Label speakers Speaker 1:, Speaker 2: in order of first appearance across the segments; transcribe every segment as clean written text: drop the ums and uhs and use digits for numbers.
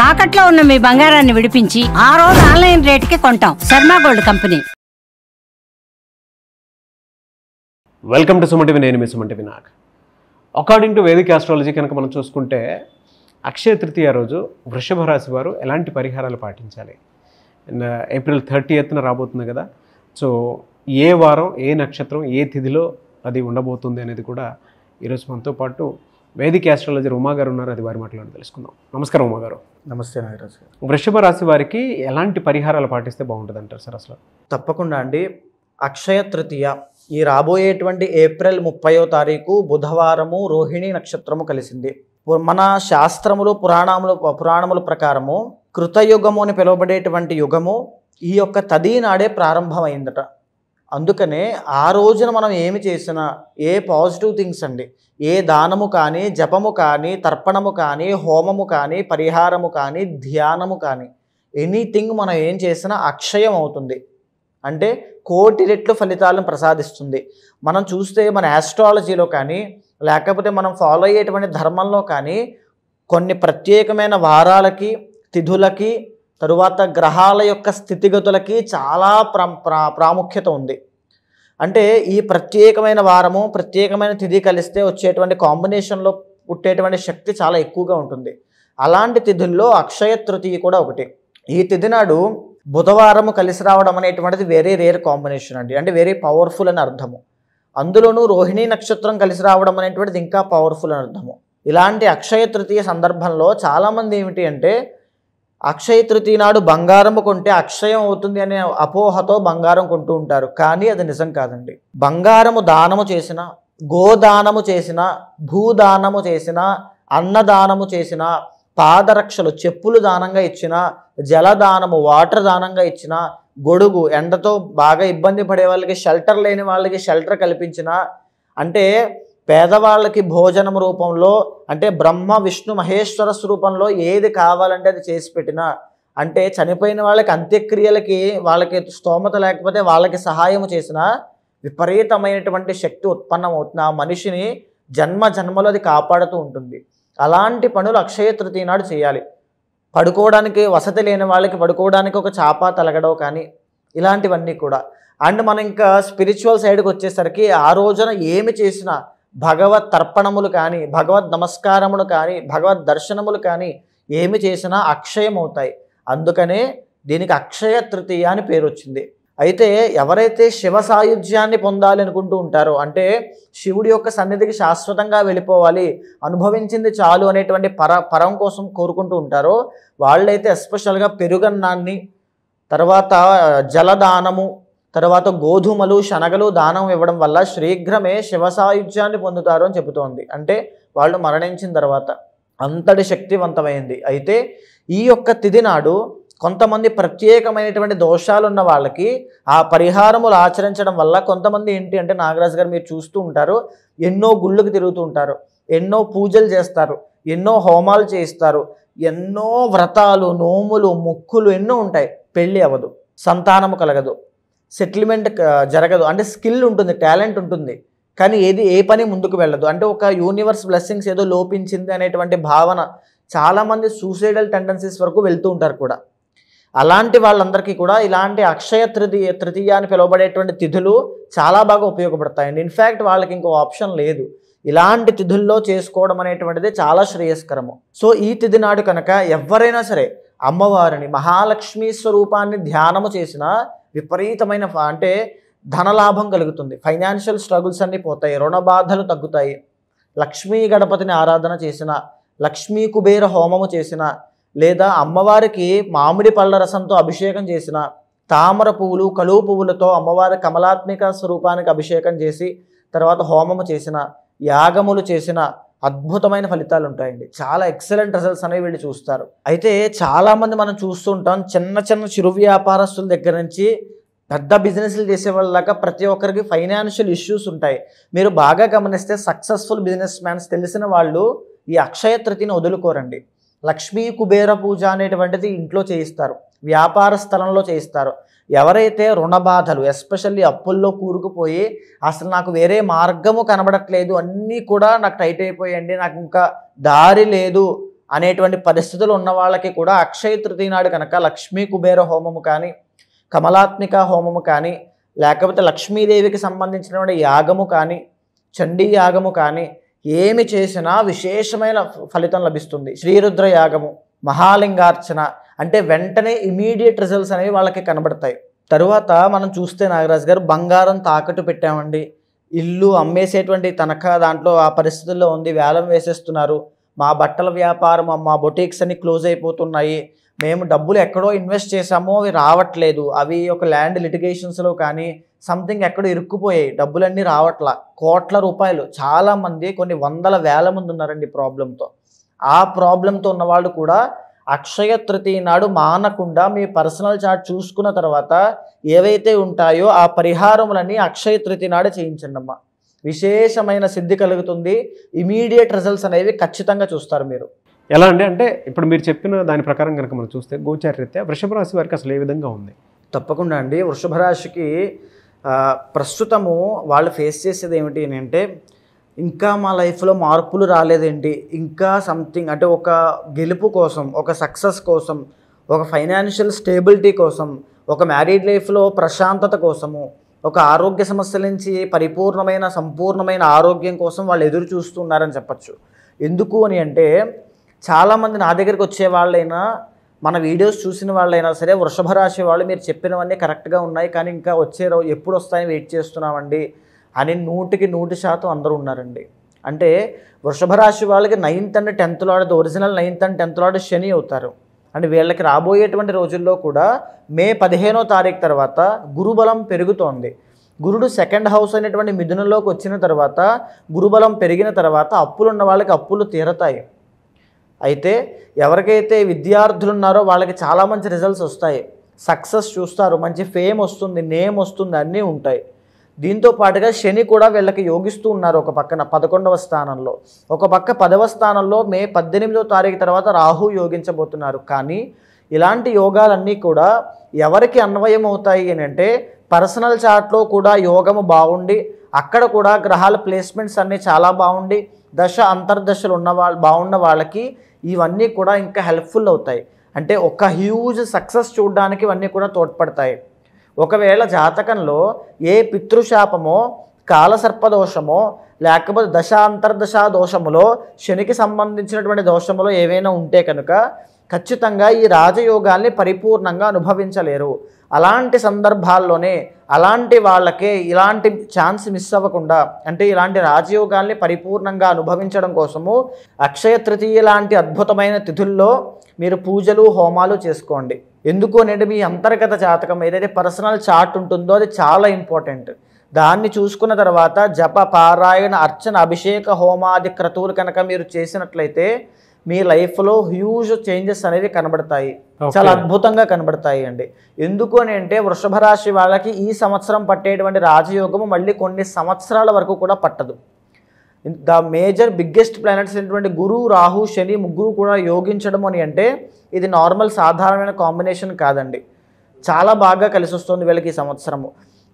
Speaker 1: తాకట్లో ఉన్న మీ బంగారాన్ని విడిపించి ఆ రోజు ఆన్లైన్ రేటుకి కొంటాం. Sharma gold company.
Speaker 2: Welcome to Suman TV. నేను మీ Suman TV Nag. According to Vedic astrology కనుక మనం చూసుకుంటే అక్షయ తృతీయ రోజు వృషభ రాశి వారు ఎలాంటి పరిహారాలు పాటించాలి? ఏప్రిల్ 30న రాబోతుంది కదా. సో ఏ వారం, ఏ నక్షత్రం, ఏ తిథిలో అది ఉండబోతుంది అనేది కూడా ఈరోజు మనతో పాటు వేదిక్ ఆస్ట్రాలజర్ ఉమా గారు ఉన్నారు. అది వారి మాటలను తెలుసుకుందాం. నమస్కారం ఉమా గారు.
Speaker 3: నమస్తే నాగరాజ్ గారు.
Speaker 2: వృషభ రాశి వారికి ఎలాంటి పరిహారాలు పాటిస్తే బాగుంటుంది అంటారు సార్? అసలు
Speaker 3: తప్పకుండా అండి. అక్షయ తృతీయ ఈ రాబోయేటువంటి ఏప్రిల్ 30వ తారీఖు బుధవారము రోహిణి నక్షత్రము కలిసింది. మన శాస్త్రములు పురాణముల ప్రకారము కృతయుగము అని పిలువబడేటువంటి యుగము ఈ యొక్క తది నాడే ప్రారంభమైందట. అందుకనే ఆ రోజున మనం ఏమి చేసినా ఏ పాజిటివ్ థింగ్స్ అండి, ఏ దానము కానీ, జపము కానీ, తర్పణము కానీ, హోమము కానీ, పరిహారము కానీ, ధ్యానము కానీ, ఎనీథింగ్ మనం ఏం చేసినా అక్షయం అవుతుంది. అంటే కోటి రెట్లు ఫలితాలను ప్రసాదిస్తుంది. మనం చూస్తే మన ఆస్ట్రాలజీలో కానీ, లేకపోతే మనం ఫాలో అయ్యేటువంటి ధర్మంలో కానీ కొన్ని ప్రత్యేకమైన వారాలకి, తిథులకి, తరువాత గ్రహాల యొక్క స్థితిగతులకి చాలా ప్రాముఖ్యత ఉంది. అంటే ఈ ప్రత్యేకమైన వారము, ప్రత్యేకమైన తిథి కలిస్తే వచ్చేటువంటి కాంబినేషన్లో పుట్టేటువంటి శక్తి చాలా ఎక్కువగా ఉంటుంది. అలాంటి తిథుల్లో అక్షయ తృతీయ కూడా ఒకటి. ఈ తిథి నాడు బుధవారము కలిసి రావడం అనేటువంటిది వెరీ రేర్ కాంబినేషన్ అండి. అంటే వెరీ పవర్ఫుల్ అని అర్థము. అందులోనూ రోహిణీ నక్షత్రం కలిసి రావడం అనేటువంటిది ఇంకా పవర్ఫుల్ అని అర్థము. ఇలాంటి అక్షయ తృతీయ సందర్భంలో చాలామంది ఏమిటి అంటే అక్షయ తృతీయ నాడు బంగారము కొంటే అక్షయం అవుతుంది అనే అపోహతో బంగారం కొంటూ ఉంటారు. కానీ అది నిజం కాదండి. బంగారము దానము చేసిన, గోదానము చేసిన, భూదానము చేసిన, అన్నదానము చేసిన, పాదరక్షలు చెప్పులు దానంగా ఇచ్చిన, జలదానము వాటర్ దానంగా ఇచ్చిన, గొడుగు ఎండతో బాగా ఇబ్బంది పడే వాళ్ళకి షెల్టర్ లేని వాళ్ళకి షెల్టర్ కల్పించిన, అంటే పేదవాళ్ళకి భోజనం రూపంలో, అంటే బ్రహ్మ విష్ణు మహేశ్వర స్వరూపంలో ఏది కావాలంటే అది చేసి పెట్టిన, అంటే చనిపోయిన వాళ్ళకి అంత్యక్రియలకి వాళ్ళకి స్తోమత లేకపోతే వాళ్ళకి సహాయం చేసిన విపరీతమైనటువంటి శక్తి ఉత్పన్నం అవుతుంది. ఆ మనిషిని జన్మ జన్మలో అది కాపాడుతూ ఉంటుంది. అలాంటి పనులు అక్షయ తృతీయ నాడు చేయాలి. పడుకోవడానికి వసతి లేని వాళ్ళకి పడుకోవడానికి ఒక చాప తలగడో కానీ ఇలాంటివన్నీ కూడా. అండ్ మనం ఇంకా స్పిరిచువల్ సైడ్కి వచ్చేసరికి ఆ రోజున ఏమి చేసినా భగవత్ తర్పణములు కానీ, భగవద్ నమస్కారములు కానీ, భగవద్ దర్శనములు కానీ ఏమి చేసినా అక్షయం అవుతాయి. అందుకనే దీనికి అక్షయ తృతీయ అని పేరు వచ్చింది. అయితే ఎవరైతే శివ సాయుధ్యాన్ని పొందాలి అనుకుంటూ ఉంటారో, అంటే శివుడి యొక్క సన్నిధికి శాశ్వతంగా వెళ్ళిపోవాలి, అనుభవించింది చాలు అనేటువంటి పరం కోసం కోరుకుంటూ ఉంటారో వాళ్ళైతే ఎస్పెషల్గా పెరుగన్నాన్ని, తర్వాత జలదానము, తర్వాత గోధుమలు, శనగలు దానం ఇవ్వడం వల్ల శీఘ్రమే శివ సాయుధ్యాన్ని పొందుతారు అని చెబుతోంది. అంటే వాళ్ళు మరణించిన తర్వాత అంతటి శక్తివంతమైంది. అయితే ఈ యొక్క తిథి నాడు కొంతమంది ప్రత్యేకమైనటువంటి దోషాలు ఉన్న వాళ్ళకి ఆ పరిహారములు ఆచరించడం వల్ల కొంతమంది ఏంటి అంటే నాగరాజు గారు మీరు చూస్తూ ఉంటారు, ఎన్నో గుళ్ళకు తిరుగుతూ ఉంటారు, ఎన్నో పూజలు చేస్తారు, ఎన్నో హోమాలు చేయిస్తారు, ఎన్నో వ్రతాలు, నోములు, మొక్కులు ఎన్నో ఉంటాయి. పెళ్ళి అవ్వదు, సంతానము కలగదు, సెటిల్మెంట్ జరగదు. అంటే స్కిల్ ఉంటుంది, టాలెంట్ ఉంటుంది, కానీ ఏ పని ముందుకు వెళ్ళదు. అంటే ఒక యూనివర్స్ బ్లెస్సింగ్స్ ఏదో లోపించింది అనేటువంటి భావన. చాలామంది సూసైడల్ టెండెన్సీస్ వరకు వెళ్తూ ఉంటారు కూడా. అలాంటి వాళ్ళందరికీ కూడా ఇలాంటి అక్షయ తృతీయ అని పిలువబడేటువంటి తిథులు చాలా బాగా ఉపయోగపడతాయండి. ఇన్ఫ్యాక్ట్ వాళ్ళకి ఇంకో ఆప్షన్ లేదు. ఇలాంటి తిథుల్లో చేసుకోవడం అనేటువంటిది చాలా శ్రేయస్కరము. సో ఈ తిథి నాడు కనుక ఎవరైనా సరే అమ్మవారిని, మహాలక్ష్మీ స్వరూపాన్ని ధ్యానము చేసినా విపరీతమైన అంటే ధనలాభం కలుగుతుంది. ఫైనాన్షియల్ స్ట్రగుల్స్ అన్నీ పోతాయి, రుణ బాధలు తగ్గుతాయి. లక్ష్మీ గణపతిని ఆరాధన చేసిన, లక్ష్మీ కుబేర హోమము చేసిన, లేదా అమ్మవారికి మామిడి పళ్ళ రసంతో అభిషేకం చేసిన, తామర పువ్వులు, కలువ పువ్వులతో అమ్మవారి కమలాత్మిక స్వరూపానికి అభిషేకం చేసి తర్వాత హోమము చేసిన, యాగములు చేసిన అద్భుతమైన ఫలితాలు ఉంటాయండి. చాలా ఎక్సలెంట్ రిజల్ట్స్ అనేవి వీళ్ళు చూస్తారు. అయితే చాలామంది మనం చూస్తుంటాం, చిన్న చిన్న చిరు వ్యాపారస్తుల దగ్గర నుంచి పెద్ద బిజినెస్లు చేసే వాళ్ళ దాకా ప్రతి ఒక్కరికి ఫైనాన్షియల్ ఇష్యూస్ ఉంటాయి. మీరు బాగా గమనిస్తే సక్సెస్ఫుల్ బిజినెస్ మ్యాన్స్ తెలిసిన వాళ్ళు ఈ అక్షయ తృతీయను వదులుకోరండి. లక్ష్మీ కుబేర పూజ అనేటువంటిది ఇంట్లో చేయిస్తారు, వ్యాపార స్థలంలో చేయిస్తారు. ఎవరైతే రుణ బాధలు, ఎస్పెషల్లీ అప్పుల్లో కూరుకుపోయి అసలు నాకు వేరే మార్గము కనబడట్లేదు, అన్నీ కూడా నాకు టైట్ అయిపోయండి, నాకు ఇంకా దారి లేదు అనేటువంటి పరిస్థితులు ఉన్న వాళ్ళకి కూడా అక్షయ తృతీయ నాడు కనుక లక్ష్మీ కుబేర హోమము కానీ, కమలాత్మిక హోమము కానీ, లేకపోతే లక్ష్మీదేవికి సంబంధించినటువంటి యాగము కానీ, చండీ యాగము కానీ ఏమి చేసినా విశేషమైన ఫలితం లభిస్తుంది. శ్రీరుద్ర యాగము, మహాలింగార్చన అంటే వెంటనే ఇమీడియట్ రిజల్ట్స్ అనేవి వాళ్ళకి కనబడతాయి. తరువాత మనం చూస్తే నాగరాజు గారు బంగారం తాకట్టు పెట్టామండి, ఇల్లు అమ్మేసేటువంటి తనఖా దాంట్లో ఆ పరిస్థితుల్లో ఉంది, వేలం వేసేస్తున్నారు, మా బట్టల వ్యాపారం మా బొటీక్స్ అన్ని క్లోజ్ అయిపోతున్నాయి, మేము డబ్బులు ఎక్కడో ఇన్వెస్ట్ చేసామో అవి రావట్లేదు, అవి ఒక ల్యాండ్ లిటిగేషన్స్లో కానీ సంథింగ్ ఎక్కడో ఇరుక్కుపోయాయి, డబ్బులన్నీ రావట్లా, కోట్ల రూపాయలు, చాలామంది కొన్ని వందల వేల మంది ఉన్నారండి ప్రాబ్లంతో. ఆ ప్రాబ్లంతో ఉన్నవాళ్ళు కూడా అక్షయ తృతీయ నాడు మానకుండా మీ పర్సనల్ చార్ట్ చూసుకున్న తర్వాత ఏవైతే ఉంటాయో ఆ పరిహారములన్నీ అక్షయ తృతీయ నాడు చేయించండి అమ్మా. విశేషమైన సిద్ధి కలుగుతుంది, ఇమీడియట్ రిజల్ట్స్ అనేవి ఖచ్చితంగా చూస్తారు మీరు.
Speaker 2: ఎలా అండి అంటే ఇప్పుడు మీరు చెప్పిన దాని ప్రకారం కనుక మనం చూస్తే గోచారరీత్యా వృషభ రాశి వారికి అసలు ఏ విధంగా ఉంది?
Speaker 3: తప్పకుండా అండి, వృషభ రాశికి ప్రస్తుతము వాళ్ళు ఫేస్ చేసేది ఏమిటి అని అంటే, ఇంకా మా లైఫ్లో మార్పులు రాలేదేంటి, ఇంకా సంథింగ్ అంటే ఒక గెలుపు కోసం, ఒక సక్సెస్ కోసం, ఒక ఫైనాన్షియల్ స్టేబిలిటీ కోసం, ఒక మ్యారీడ్ లైఫ్లో ప్రశాంతత కోసము, ఒక ఆరోగ్య సమస్యల నుంచి పరిపూర్ణమైన సంపూర్ణమైన ఆరోగ్యం కోసం వాళ్ళు ఎదురు చూస్తున్నారని చెప్పచ్చు. ఎందుకు అని అంటే చాలామంది నా దగ్గరికి వచ్చే వాళ్ళైనా మన వీడియోస్ చూసిన వాళ్ళైనా సరే వృషభ రాశి వాళ్ళు మీరు చెప్పినవన్నీ కరెక్ట్గా ఉన్నాయి కానీ ఇంకా వచ్చే రోజు ఎప్పుడు వస్తాయని వెయిట్ చేస్తున్నామండి అని 100% అందరూ ఉన్నారండి. అంటే వృషభ రాశి వాళ్ళకి 9th and 10th lord, original 9th and 10th lord Shani అవుతారు. అంటే వీళ్ళకి రాబోయేటువంటి రోజుల్లో కూడా మే 15వ తారీఖు తర్వాత గురుబలం పెరుగుతోంది. గురుడు 2nd హౌస్ అనేటువంటి మిథునంలోకి వచ్చిన తర్వాత గురుబలం పెరిగిన తర్వాత అప్పులు ఉన్న వాళ్ళకి అప్పులు తీరతాయి. అయితే ఎవరికైతే విద్యార్థులు ఉన్నారో వాళ్ళకి చాలా మంచి రిజల్ట్స్ వస్తాయి, సక్సెస్ చూస్తారు, మంచి ఫేమ్ వస్తుంది, నేమ్ వస్తుంది, అన్నీ ఉంటాయి. దీంతో పాటుగా శని కూడా వీళ్ళకి యోగిస్తూ ఉన్నారు. ఒక పక్కన 11వ స్థానంలో, ఒక పక్క 10వ స్థానంలో మే 18వ తారీఖు తర్వాత రాహు యోగించబోతున్నారు. కానీ ఇలాంటి యోగాలన్నీ కూడా ఎవరికి అన్వయం అవుతాయి అని అంటే పర్సనల్ చార్ట్లో కూడా యోగము బాగుండి అక్కడ కూడా గ్రహాల ప్లేస్మెంట్స్ అన్నీ చాలా బాగుండి దశ అంతర్దశలు బాగున్న వాళ్ళకి ఇవన్నీ కూడా ఇంకా హెల్ప్ఫుల్ అవుతాయి. అంటే ఒక హ్యూజ్ సక్సెస్ చూడడానికి ఇవన్నీ కూడా తోడ్పడతాయి. ఒకవేళ జాతకంలో ఏ పితృశాపమో, కాలసర్పదోషమో, లేకపోతే దశ అంతర్దశ దోషములో, శనికి సంబంధించినటువంటి దోషములో ఏవైనా ఉంటే కనుక ఖచ్చితంగా ఈ రాజయోగాల్ని పరిపూర్ణంగా అనుభవించలేరు. అలాంటి సందర్భాల్లోనే అలాంటి వాళ్ళకే ఇలాంటి ఛాన్స్ మిస్ అవ్వకుండా, అంటే ఇలాంటి రాజయోగాల్ని పరిపూర్ణంగా అనుభవించడం కోసము అక్షయ తృతీయ లాంటి అద్భుతమైన తిథుల్లో మీరు పూజలు హోమాలు చేసుకోండి. ఎందుకు అనేది మీ అంతర్గత జాతకం ఏదైతే పర్సనల్ చార్ట్ ఉంటుందో అది చాలా ఇంపార్టెంట్. దాన్ని చూసుకున్న తర్వాత జప, పారాయణ, అర్చన, అభిషేక, హోమాది క్రతువులు కనుక మీరు చేసినట్లయితే మీ లైఫ్లో హ్యూజ్ చేంజెస్ అనేవి కనబడతాయి, చాలా అద్భుతంగా కనబడతాయి అండి. ఎందుకు అని అంటే వృషభ రాశి వాళ్ళకి ఈ సంవత్సరం పట్టేటువంటి రాజయోగము మళ్ళీ కొన్ని సంవత్సరాల వరకు కూడా పట్టదు. ద మేజర్ బిగ్గెస్ట్ ప్లానెట్స్ అయినటువంటి గురు, రాహు, శని ముగ్గురు కూడా యోగించడం అని అంటే ఇది నార్మల్ సాధారణమైన కాంబినేషన్ కాదండి. చాలా బాగా కలిసి వస్తుంది వీళ్ళకి ఈ సంవత్సరము.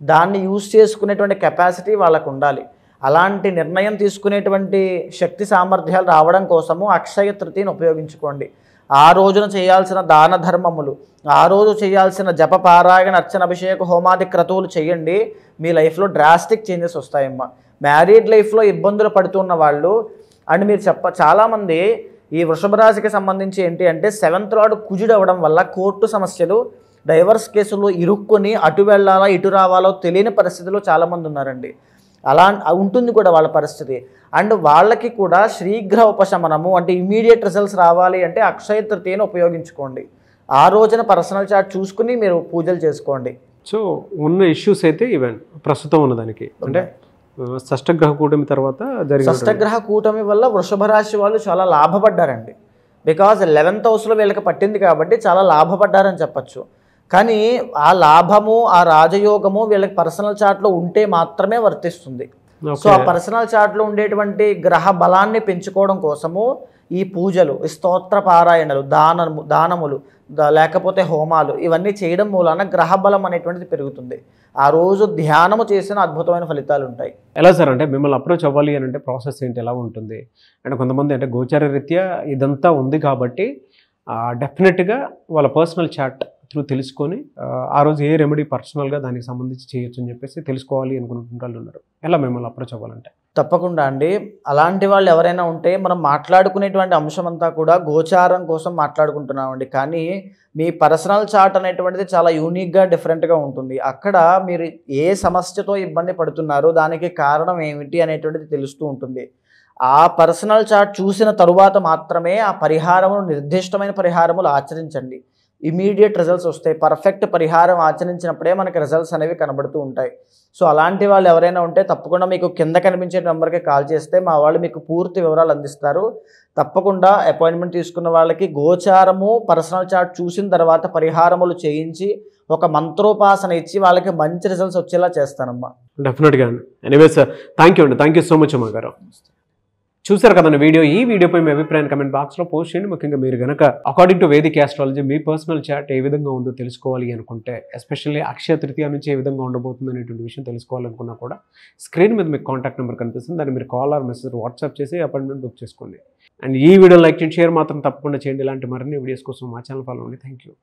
Speaker 3: దాన్ని యూజ్ చేసుకునేటువంటి కెపాసిటీ వాళ్ళకు ఉండాలి. అలాంటి నిర్ణయం తీసుకునేటువంటి శక్తి సామర్థ్యాలు రావడం కోసము అక్షయ తృతీయను ఉపయోగించుకోండి. ఆ రోజున చేయాల్సిన దాన ధర్మములు, ఆ రోజు చేయాల్సిన జప, పారాయణ, అర్చన, అభిషేక, హోమాది క్రతువులు చేయండి. మీ లైఫ్లో డ్రాస్టిక్ చేంజెస్ వస్తాయమ్మా. మ్యారీడ్ లైఫ్లో ఇబ్బందులు పడుతున్న వాళ్ళు అండ్ మీరు చాలామంది ఈ వృషభ రాశికి సంబంధించి ఏంటి అంటే 7th లార్డ్ కుజుడు అవ్వడం వల్ల కోర్టు సమస్యలు, డైవర్స్ కేసుల్లో ఇరుక్కొని అటు వెళ్ళాలా ఇటు రావాలో తెలియని పరిస్థితిలో చాలామంది ఉన్నారండి. అలా ఉంటుంది కూడా వాళ్ళ పరిస్థితి. అండ్ వాళ్ళకి కూడా శీఘ్ర ఉపశమనము అంటే ఇమీడియట్ రిజల్ట్స్ రావాలి అంటే అక్షయ తృతీయను ఉపయోగించుకోండి. ఆ రోజున పర్సనల్ చార్ట్ చూసుకుని మీరు పూజలు చేసుకోండి.
Speaker 2: సో ఉన్న ఇష్యూస్ అయితే ఈవెన్ ప్రస్తుతం ఉన్నదానికి అంటే షష్టగ్రహ కూటమి తర్వాత జరిగిన
Speaker 3: షష్టగ్రహ కూటమి వల్ల వృషభ రాశి వాళ్ళు చాలా లాభపడ్డారండి. బికాజ్ 11th హౌస్లో వీళ్ళకి పట్టింది కాబట్టి చాలా లాభపడ్డారని చెప్పచ్చు. కానీ ఆ లాభము, ఆ రాజయోగము వీళ్ళకి పర్సనల్ చార్ట్లో ఉంటే మాత్రమే వర్తిస్తుంది. సో ఆ పర్సనల్ చార్ట్లో ఉండేటువంటి గ్రహ బలాన్ని పెంచుకోవడం కోసము ఈ పూజలు, ఈ స్తోత్ర పారాయణలు, దానములు లేకపోతే హోమాలు ఇవన్నీ చేయడం మూలాన గ్రహబలం అనేటువంటిది పెరుగుతుంది. ఆ రోజు ధ్యానము చేసిన అద్భుతమైన ఫలితాలు ఉంటాయి.
Speaker 2: ఎలా సార్ అంటే మిమ్మల్ని అప్రోచ్ అవ్వాలి అని అంటే ప్రాసెస్ ఏంటి, ఎలా ఉంటుంది? అంటే కొంతమంది అంటే గోచార రీత్యా ఇదంతా ఉంది కాబట్టి డెఫినెట్గా వాళ్ళ పర్సనల్ చాట్ త్రూ తెలుసుకొని ఆ రోజు ఏ రెమెడీ పర్సనల్గా దానికి సంబంధించి చేయొచ్చు అని చెప్పేసి తెలుసుకోవాలి అనుకుంటున్న వాళ్ళు ఉన్నారు. ఎలా మిమ్మల్ని అప్రోచ్ అవ్వాలంటే?
Speaker 3: తప్పకుండా అండి. అలాంటి వాళ్ళు ఎవరైనా ఉంటే మనం మాట్లాడుకునేటువంటి అంశం అంతా కూడా గోచారం కోసం మాట్లాడుకుంటున్నామండి. కానీ మీ పర్సనల్ చార్ట్ అనేటువంటిది చాలా యూనిక్గా డిఫరెంట్గా ఉంటుంది. అక్కడ మీరు ఏ సమస్యతో ఇబ్బంది పడుతున్నారో దానికి కారణం ఏమిటి అనేటువంటిది తెలుస్తూ ఉంటుంది. ఆ పర్సనల్ చార్ట్ చూసిన తరువాత మాత్రమే ఆ పరిహారములు, నిర్దిష్టమైన పరిహారములు ఆచరించండి. ఇమీడియట్ రిజల్ట్స్ వస్తాయి. పర్ఫెక్ట్ పరిహారం ఆచరించినప్పుడే మనకి రిజల్ట్స్ అనేవి కనబడుతూ ఉంటాయి. సో అలాంటి వాళ్ళు ఎవరైనా ఉంటే తప్పకుండా మీకు కింద కనిపించే నెంబర్కి కాల్ చేస్తే మా వాళ్ళు మీకు పూర్తి వివరాలు అందిస్తారు. తప్పకుండా అపాయింట్మెంట్ తీసుకున్న వాళ్ళకి గోచారము, పర్సనల్ చార్ట్ చూసిన తర్వాత పరిహారములు చేయించి ఒక మంత్రోపాసన ఇచ్చి వాళ్ళకి మంచి రిజల్ట్స్ వచ్చేలా చేస్తానమ్మా.
Speaker 2: డెఫినెట్గా అండి. ఎనీవే సార్, థ్యాంక్ యూ అండి. థ్యాంక్ యూ సో మచ్ అమ్మ గారు. చూసారు కదండి వీడియో. ఈ వీడియోపై మీ అభిప్రాయాన్ని కమెంట్ బాక్స్లో పోస్ట్ చేయండి. ముఖ్యంగా మీరు కనుక అకార్డింగ్ టు వేదిక్ ఆస్ట్రాలజీ మీ పర్సనల్ చార్ట్ ఏ విధంగా ఉందో తెలుసుకోవాలి అనుకుంటే, ఎస్పెషల్లీ అక్షయ తృతీయ నుంచి ఏ విధంగా ఉండబోతుంది అనేటువంటి విషయం తెలుసుకోవాలనుకున్నా కూడా స్క్రీన్ మీద మీకు కాంటాక్ట్ నెంబర్ కనిపిస్తుంది. దాన్ని మీరు కాల్ ఆర్ మెసేజ్ వాట్సాప్ చేసి అపాయింట్మెంట్ బుక్ చేసుకోండి. అండ్ ఈ వీడియో లైక్ చేయండి, షేర్ మాత్రం తప్పకుండా చేయండి. ఇలాంటి మరిన్ని వీడియోస్ కోసం మా ఛానల్ ఫాలో అవ్వండి. Thank you.